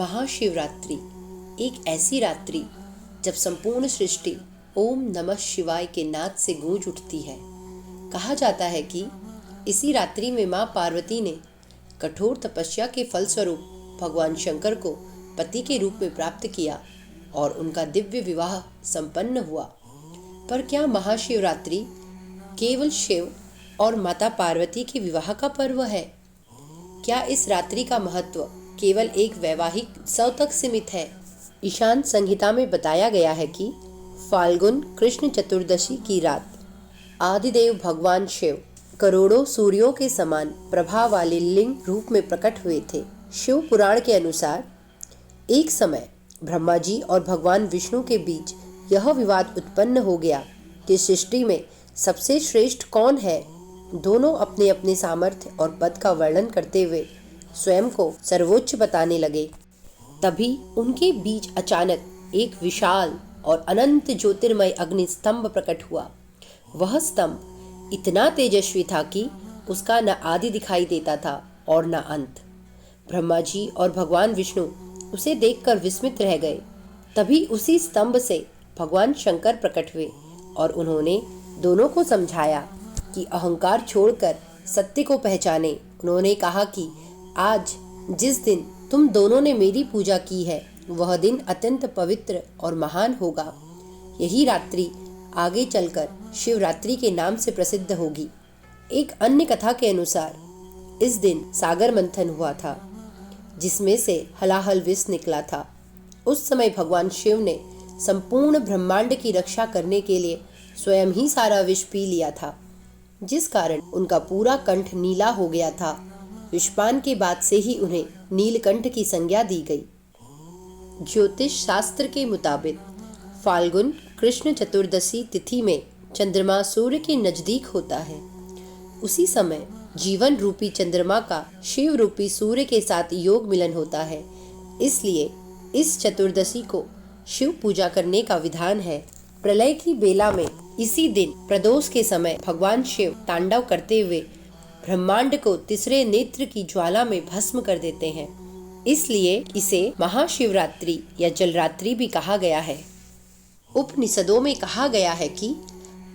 महाशिवरात्रि एक ऐसी रात्रि जब संपूर्ण सृष्टि ओम नमः शिवाय के नाद से गूंज उठती है। कहा जाता है कि इसी रात्रि में मां पार्वती ने कठोर तपस्या के फलस्वरूप भगवान शंकर को पति के रूप में प्राप्त किया और उनका दिव्य विवाह संपन्न हुआ। पर क्या महाशिवरात्रि केवल शिव और माता पार्वती के विवाह का पर्व है? क्या इस रात्रि का महत्व केवल एक वैवाहिक उत्सव तक सीमित है? ईशान संहिता में बताया गया है कि फाल्गुन कृष्ण चतुर्दशी की रात आदिदेव भगवान शिव करोड़ों सूर्यों के समान प्रभा वाले लिंग रूप में प्रकट हुए थे। शिव पुराण के अनुसार एक समय ब्रह्मा जी और भगवान विष्णु के बीच यह विवाद उत्पन्न हो गया कि सृष्टि में सबसे श्रेष्ठ कौन है। दोनों अपने अपने सामर्थ्य और पद का वर्णन करते हुए स्वयं को सर्वोच्च बताने लगे। तभी उनके बीच अचानक एक विशाल और अनंत ज्योतिर्मय अग्नि स्तंभ प्रकट हुआ। वह स्तंभ इतना तेजस्वी था कि उसका न आदि दिखाई देता था और न अंत। ब्रह्मा जी और भगवान विष्णु उसे देखकर विस्मित रह गए। तभी उसी स्तंभ से भगवान शंकर प्रकट हुए और उन्होंने दोनों को समझाया कि अहंकार छोड़कर सत्य को पहचाने। उन्होंने कहा कि आज जिस दिन तुम दोनों ने मेरी पूजा की है वह दिन अत्यंत पवित्र और महान होगा। यही रात्रि आगे चलकर शिवरात्रि के नाम से प्रसिद्ध होगी। एक अन्य कथा के अनुसार इस दिन सागर मंथन हुआ था जिसमें से हलाहल विष निकला था। उस समय भगवान शिव ने संपूर्ण ब्रह्मांड की रक्षा करने के लिए स्वयं ही सारा विष पी लिया था, जिस कारण उनका पूरा कंठ नीला हो गया था। विषपान के बाद से ही उन्हें नीलकंठ की संज्ञा दी गई। ज्योतिष शास्त्र के मुताबिक फाल्गुन कृष्ण चतुर्दशी तिथि में चंद्रमा सूर्य के नजदीक होता है। उसी समय जीवन रूपी चंद्रमा का शिव रूपी सूर्य के साथ योग मिलन होता है। इसलिए इस चतुर्दशी को शिव पूजा करने का विधान है। प्रलय की बेला में इसी दिन प्रदोष के समय भगवान शिव तांडव करते हुए ब्रह्मांड को तीसरे नेत्र की ज्वाला में भस्म कर देते हैं। इसलिए इसे महाशिवरात्रि या जलरात्रि भी कहा गया है। उपनिषदों में कहा गया है कि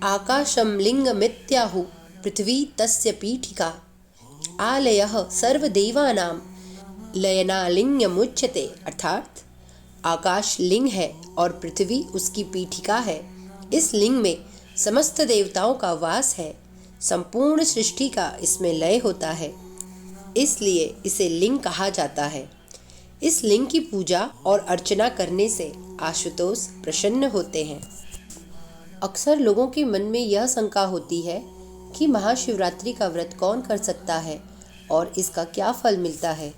आकाशम लिंगमित्याहु पृथ्वी तस्य पीठिका आलयः सर्वदेवानां लयनालिंगमुच्यते। अर्थात आकाश लिंग है और पृथ्वी उसकी पीठिका है। इस लिंग में समस्त देवताओं का वास है। संपूर्ण सृष्टि का इसमें लय होता है, इसलिए इसे लिंग कहा जाता है। इस लिंग की पूजा और अर्चना करने से आशुतोष प्रसन्न होते हैं। अक्सर लोगों के मन में यह शंका होती है कि महाशिवरात्रि का व्रत कौन कर सकता है और इसका क्या फल मिलता है।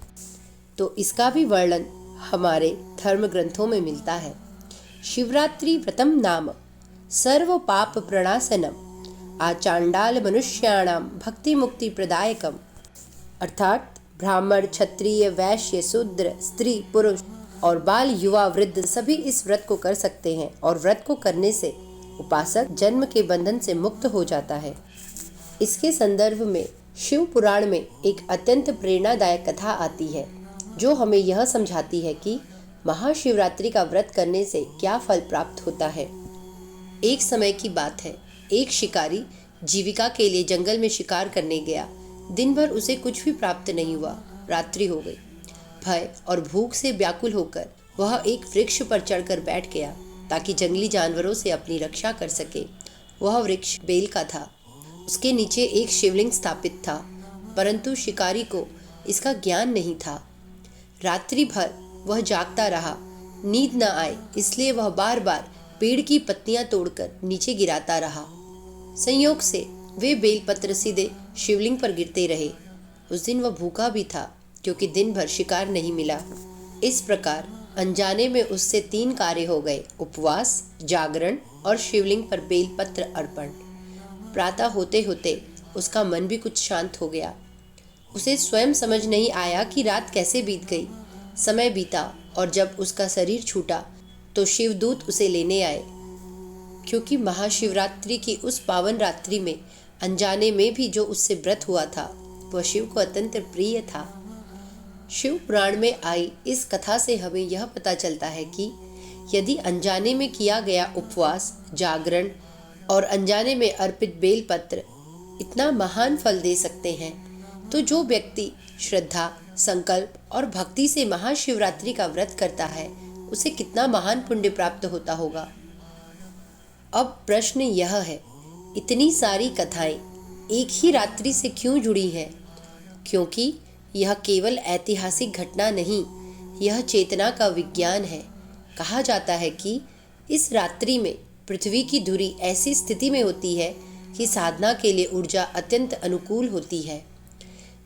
तो इसका भी वर्णन हमारे धर्म ग्रंथों में मिलता है। शिवरात्रि व्रतम नाम सर्व पाप प्रणाशनम आचांडाल मनुष्याणाम भक्ति मुक्ति प्रदायकम। अर्थात ब्राह्मण क्षत्रिय वैश्य शूद्र स्त्री पुरुष और बाल युवा वृद्ध सभी इस व्रत को कर सकते हैं और व्रत को करने से उपासक जन्म के बंधन से मुक्त हो जाता है। इसके संदर्भ में शिव पुराण में एक अत्यंत प्रेरणादायक कथा आती है जो हमें यह समझाती है कि महाशिवरात्रि का व्रत करने से क्या फल प्राप्त होता है। एक समय की बात है, एक शिकारी जीविका के लिए जंगल में शिकार करने गया। दिन भर उसे कुछ भी प्राप्त नहीं हुआ। रात्रि हो गई। भय और भूख से व्याकुल होकर वह एक वृक्ष पर चढ़कर बैठ गया ताकि जंगली जानवरों से अपनी रक्षा कर सके। वह वृक्ष बेल का था। उसके नीचे एक शिवलिंग स्थापित था, परंतु शिकारी को इसका ज्ञान नहीं था। रात्रि भर वह जागता रहा। नींद न आए इसलिए वह बार बार पेड़ की पत्तियां तोड़कर नीचे गिराता रहा। संयोग से वे बेलपत्र सीधे शिवलिंग पर गिरते रहे। उस दिन वह भूखा भी था क्योंकि दिन भर शिकार नहीं मिला। इस प्रकार अनजाने में उससे 3 कार्य हो गए: उपवास, जागरण और शिवलिंग पर बेलपत्र अर्पण। प्रातः होते होते उसका मन भी कुछ शांत हो गया। उसे स्वयं समझ नहीं आया कि रात कैसे बीत गई। समय बीता और जब उसका शरीर छूटा तो शिवदूत उसे लेने आए। क्योंकि महाशिवरात्रि की उस पावन रात्रि में अनजाने में भी जो उससे व्रत हुआ था वह शिव को अत्यंत प्रिय था। शिव पुराण में आई इस कथा से हमें यह पता चलता है कि यदि अनजाने में किया गया उपवास, जागरण और अनजाने में अर्पित बेलपत्र इतना महान फल दे सकते हैं, तो जो व्यक्ति श्रद्धा, संकल्प और भक्ति से महाशिवरात्रि का व्रत करता है, उसे कितना महान पुण्य प्राप्त होता होगा। अब प्रश्न यह है, इतनी सारी कथाएं एक ही रात्रि से क्यों जुड़ी हैं? क्योंकि यह केवल ऐतिहासिक घटना नहीं, यह चेतना का विज्ञान है। कहा जाता है कि इस रात्रि में पृथ्वी की धुरी ऐसी स्थिति में होती है कि साधना के लिए ऊर्जा अत्यंत अनुकूल होती है।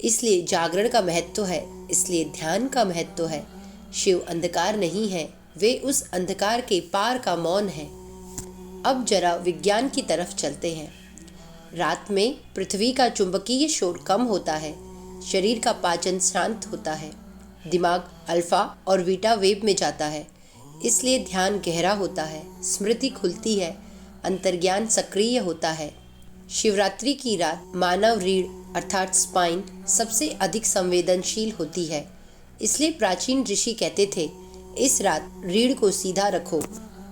इसलिए जागरण का महत्व है, इसलिए ध्यान का महत्व है। शिव अंधकार नहीं है, वे उस अंधकार के पार का मौन है। अब जरा विज्ञान की तरफ चलते हैं। रात में पृथ्वी का चुंबकीय शोर कम होता है, शरीर का पाचन शांत होता है, दिमाग अल्फा और बीटा वेव में जाता है, इसलिए ध्यान गहरा होता है, स्मृति खुलती है, अंतर्ज्ञान सक्रिय होता है। शिवरात्रि की रात मानव रीढ़ अर्थात स्पाइन सबसे अधिक संवेदनशील होती है। इसलिए प्राचीन ऋषि कहते थे, इस रात रीढ़ को सीधा रखो।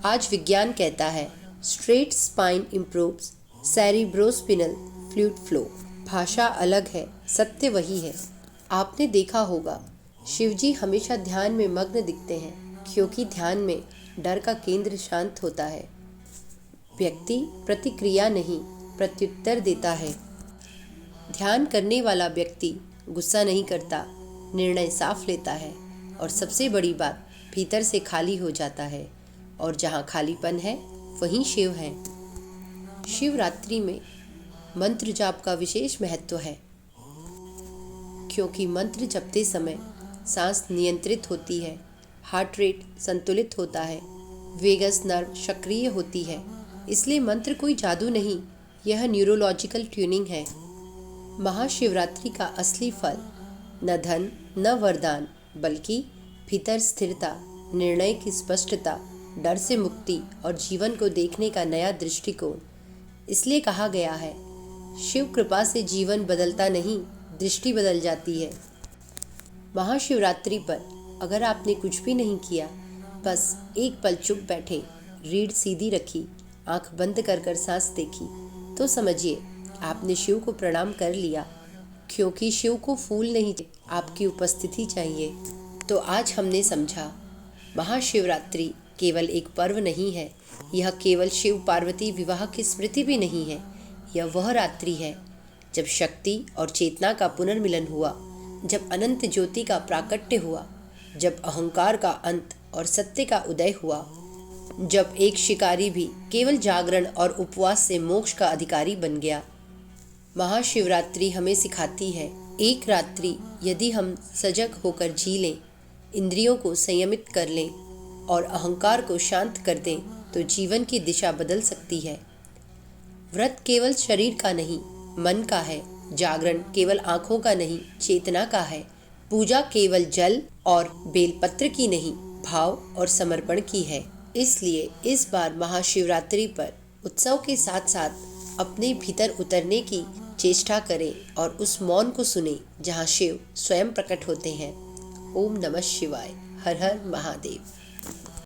आज विज्ञान कहता है, straight spine improves cerebrospinal fluid flow. भाषा अलग है, सत्य वही है। आपने देखा होगा, शिवजी हमेशा ध्यान में मग्न दिखते हैं, क्योंकि ध्यान में डर का केंद्र शांत होता है। व्यक्ति प्रतिक्रिया नहीं, प्रत्युत्तर देता है। ध्यान करने वाला व्यक्ति गुस्सा नहीं करता, निर्णय साफ लेता है, और सबसे बड़ी बात, भीतर से खाली हो जाता है। और जहाँ खालीपन है, वहीं शिव है। शिवरात्रि में मंत्र जाप का विशेष महत्व है, क्योंकि मंत्र जपते समय सांस नियंत्रित होती है, हार्ट रेट संतुलित होता है, वेगस नर्व सक्रिय होती है। इसलिए मंत्र कोई जादू नहीं, यह न्यूरोलॉजिकल ट्यूनिंग है। महाशिवरात्रि का असली फल न धन न वरदान, बल्कि भीतर स्थिरता, निर्णय की स्पष्टता, डर से मुक्ति और जीवन को देखने का नया दृष्टिकोण। इसलिए कहा गया है, शिव कृपा से जीवन बदलता नहीं, दृष्टि बदल जाती है। महाशिवरात्रि पर अगर आपने कुछ भी नहीं किया, बस एक पल चुप बैठे, रीढ़ सीधी रखी, आंख बंद कर कर सांस देखी, तो समझिए आपने शिव को प्रणाम कर लिया। क्योंकि शिव को फूल नहीं, आपकी उपस्थिति चाहिए। तो आज हमने समझा, महाशिवरात्रि केवल एक पर्व नहीं है, यह केवल शिव पार्वती विवाह की स्मृति भी नहीं है। यह वह रात्रि है जब शक्ति और चेतना का पुनर्मिलन हुआ, जब अनंत ज्योति का प्राकट्य हुआ, जब अहंकार का अंत और सत्य का उदय हुआ, जब एक शिकारी भी केवल जागरण और उपवास से मोक्ष का अधिकारी बन गया। महाशिवरात्रि हमें सिखाती है, एक रात्रि यदि हम सजग होकर जी लें, इंद्रियों को संयमित कर लें और अहंकार को शांत कर दें, तो जीवन की दिशा बदल सकती है। व्रत केवल शरीर का नहीं, मन का है। जागरण केवल आंखों का नहीं, चेतना का है। पूजा केवल जल और बेलपत्र की नहीं, भाव और समर्पण की है। इसलिए इस बार महाशिवरात्रि पर उत्सव के साथ साथ अपने भीतर उतरने की चेष्टा करें और उस मौन को सुने जहाँ शिव स्वयं प्रकट होते हैं। ओम नमः शिवाय। हर हर महादेव।